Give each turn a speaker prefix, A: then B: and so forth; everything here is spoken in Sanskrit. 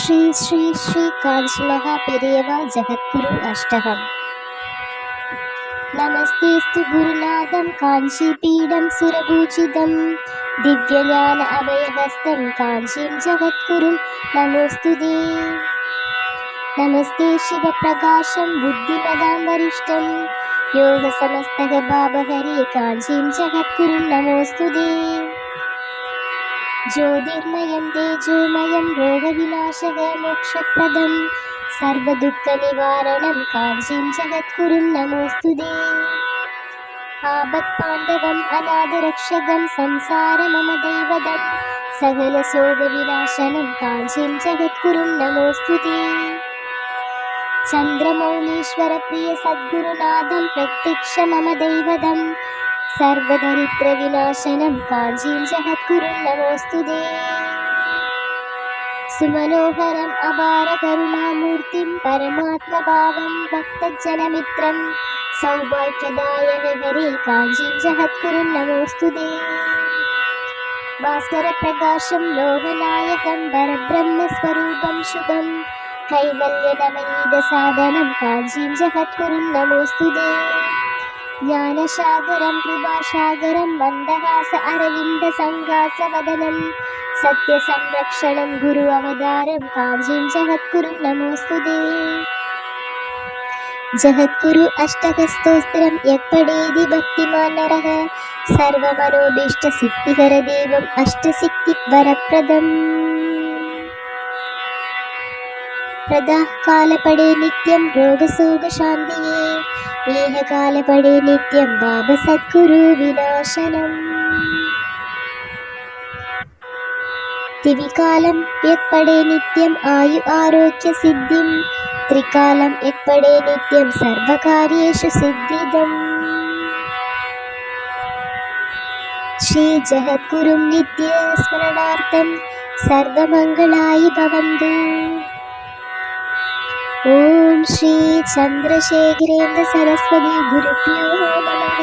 A: श्री श्री श्री काञ्चिमहापेरियवा जगद्गुरु अष्टकम्। नमस्तेस्तु गुरुनाथं काञ्चीपीडं सुरपूजितं दिव्यज्ञान अभयहस्तं काञ्चीं जगद्गुरुं नमोऽस्तु ते। नमस्ते शिवप्रकाशं बुद्धिमदां वरिष्ठं योगसमस्तः भावहरे काञ्चीं जगद्गुरुं नमोऽस्तु ते। ज्योतिर्मयं तेजोमयं रोगविनाशः मोक्षप्रदं सर्वदुःखनिवारणं काञ्चीं जगद्गुरुं नमोऽस्तु ते। आपत्पाण्डवम् अनाथरक्षकं संसारममदैवतं सकलशोकविनाशनं काञ्चीं जगद्गुरुं नमोऽस्तु ते। चन्द्रमौलीश्वरप्रियसद्गुरुनाथं प्रत्यक्षममदैवतं सर्वदरिद्रविनाशनं काञ्चीं जगद्गुरुं नमोऽस्तु ते। सुमनोहरम् अपारकरुणामूर्तिं परमात्मभावं भक्तजनमित्रं सौभाग्यदायकहरे काञ्चीं जगद्गुरुं नमोऽस्तु ते। भास्करप्रकाशं लोकनायकं परब्रह्मस्वरूपं शुभं कैवल्यनवनीतसाधनं काञ्चीं जगद्गुरुं नमोऽस्तु ते। ज्ञानसागरं कृपासागरं मन्दहास अरविन्दसङ्घासवदनं सत्यसंरक्षणं गुरु अवतारं काञ्चीं जगद्गुरुं नमोऽस्तु ते। जगद्गुरु अष्टकस्तोत्रं यत्पठेति भक्तिमान् नरः सर्वमनोभीष्टसिद्धिकरदेवम् अष्टसिद्धिवरप्रदम्। प्रातःकाले नित्यं रोगशोकशान्तिये देहकाले नित्यं पापसद्गुरुविनाशनम्। दिविकालं यत्पठे नित्यम् आयु आरोग्यसिद्धिं त्रिकालं यत्पठे नित्यं सर्वकार्येषु सिद्धिदम्। श्रीजगद्गुरुं नित्यस्मरणार्थं सर्वमङ्गलानि भवन्तु। ॐ श्री चन्द्रशेखरेन्द्र सरस्वती गुरुभ्यो नमः।